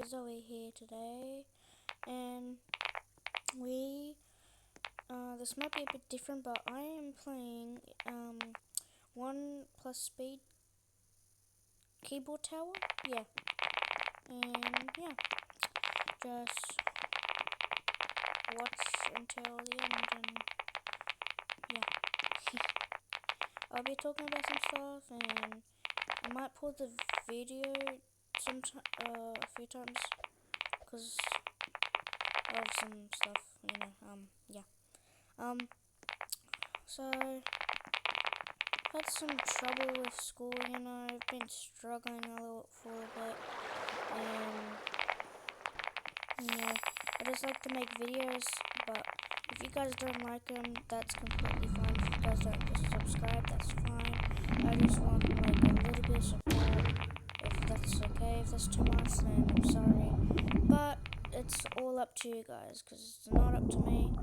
Zoe here today, and we this might be a bit different, but I am playing one plus speed keyboard tower. Yeah, and yeah, just watch until the end, and yeah, I'll be talking about some stuff, and I might pause the video a few times because of some stuff, yeah. So had some trouble with school, I've been struggling a little for a bit, and I just like to make videos, but if you guys don't like them, that's completely fine. If you guys don't just subscribe, that's fine. I just want like a little bit of support. If that's okay, if that's too much, then I'm sorry. But it's all up to you guys, because it's not up to me.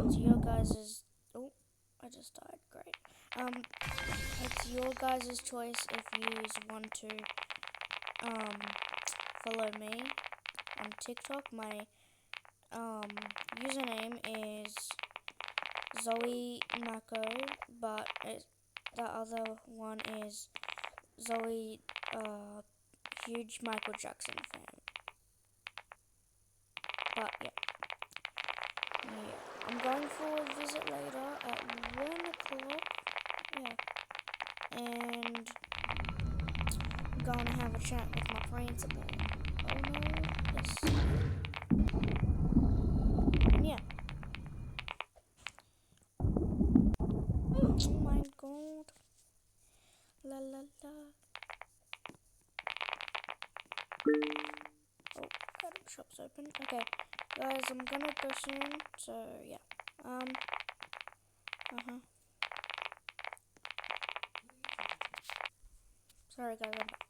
It's your guys'. Oh, I just died. Great. It's your guys' choice if you want to follow me on TikTok. My username is Zoe Mako, but the other one is Zoe huge Michael Jackson fan. But yeah, I'm going for a visit later at 1 o'clock. Yeah, and I'm going to have a chat with my principal. Oh no, yes. And yeah. Oh my god. La la la. Oh, God, the shop's open. Okay, guys, I'm gonna go soon. So yeah. Sorry, guys, I'm back.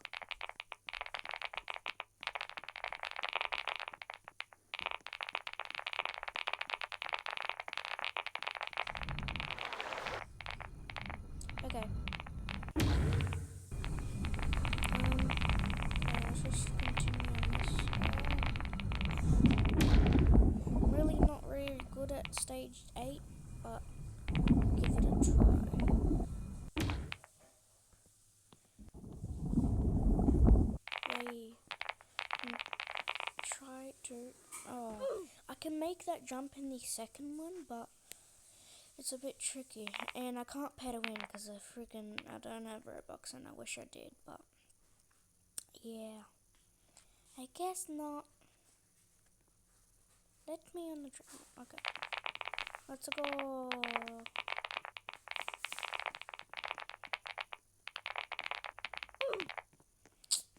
Okay. Let's just continue on this. I'm really not really good at stage 8, but give it a try. Yay. Try to. Oh, I can make that jump in the second one, but it's a bit tricky, and I can't pay to win because I don't have Robux, and I wish I did, but yeah, I guess not. Let me on the drum. Okay, let's go.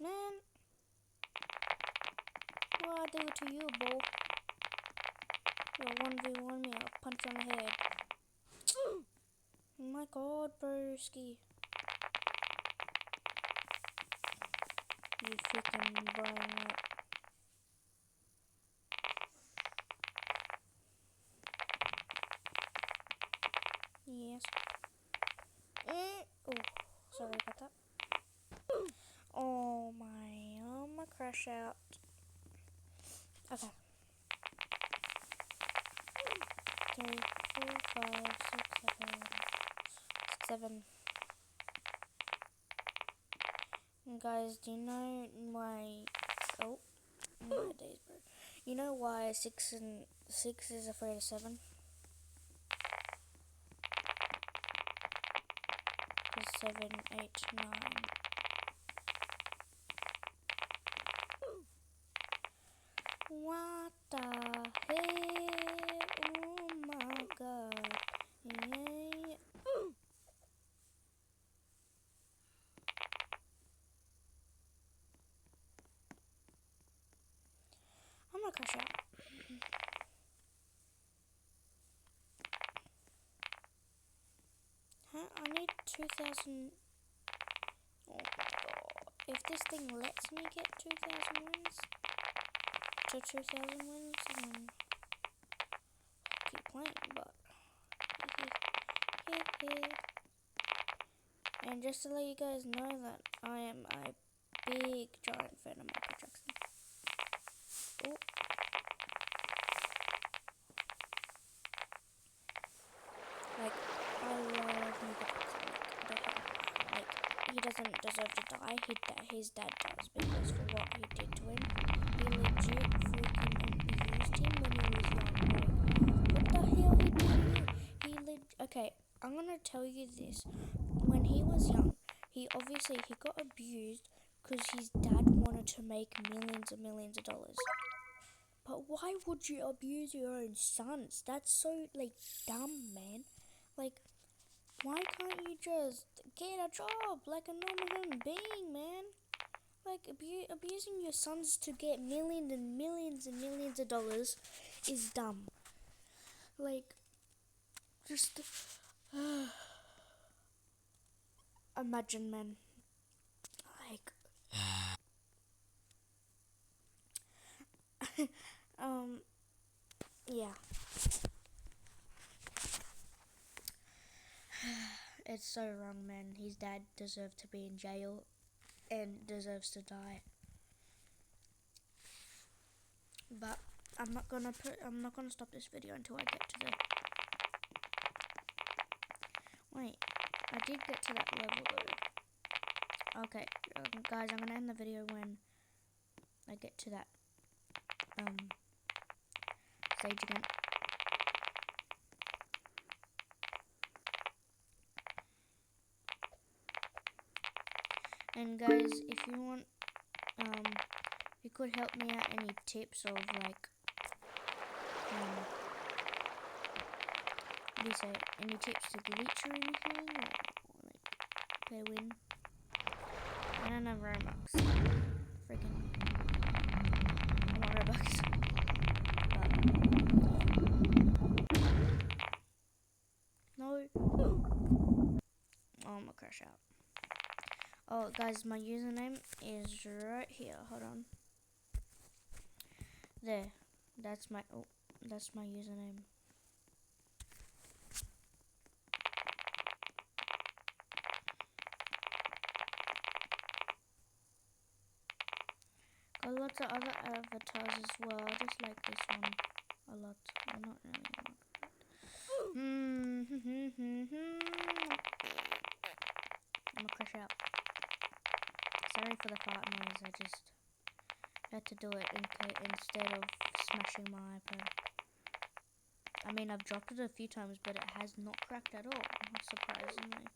Man, what I do to you, bro? You're 1v1 me, I'll punch you on the head. Oh my god, broski. You freaking bring up. Yes. Oh, sorry about that. Oh my crash out. Okay. 3, 4, 5, 6, 7. Guys, do you know why? Oh, my days, bro. You know why 6 is afraid of 7? Because 7, 8, 9. What the hell? Oh my god. Yeah. I'm gonna crash out. Huh? I need 2,000. Oh my god. If this thing lets me get 2,000 wins to 2,000 wins, then I'll keep playing, but. And just to let you guys know that I am a big giant fan of Michael Jackson. Oh. Like, I love Mega Bucks. Like, he doesn't deserve to die. His dad does, because for what he did to him, he legit freaking abused him when he was young. Like, what the hell he did to you? Okay, I'm gonna tell you this. When he was young, he got abused because his dad wanted to make millions and millions of dollars. But why would you abuse your own sons? That's so, like, dumb, man. Like, why can't you just get a job like a normal human being, man? Like, abusing your sons to get millions and millions and millions of dollars is dumb. Like, just imagine, man. Like, yeah. It's so wrong, man. His dad deserved to be in jail and deserves to die. But I'm not gonna stop this video until I get to the... Wait, I did get to that level though. Okay, guys, I'm gonna end the video when I get to that stage again. And guys, if you want, you could help me out, any tips of like, what do you say, any tips to glitch or anything, or like pay to win? I don't have Robux. Freaking, I want Robux. No. Oh, I'm gonna crash out. Oh, guys, my username is right here. Hold on. There. That's my username. Got lots of other avatars as well. I just like this one a lot. Well, not really. I'm gonna crash out. Sorry for the fart noise. I just had to do it instead of smashing my iPad. I mean, I've dropped it a few times, but it has not cracked at all, surprisingly.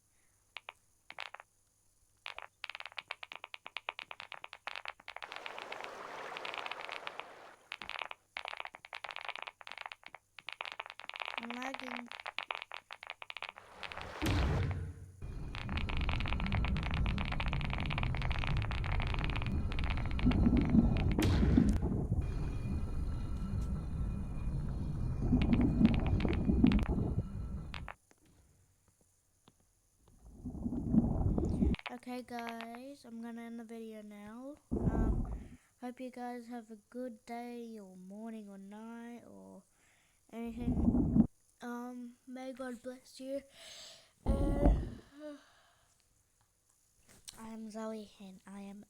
I'm lagging. Okay guys, I'm gonna end the video now. Hope you guys have a good day or morning or night or anything. May God bless you. And I am Zoe and I am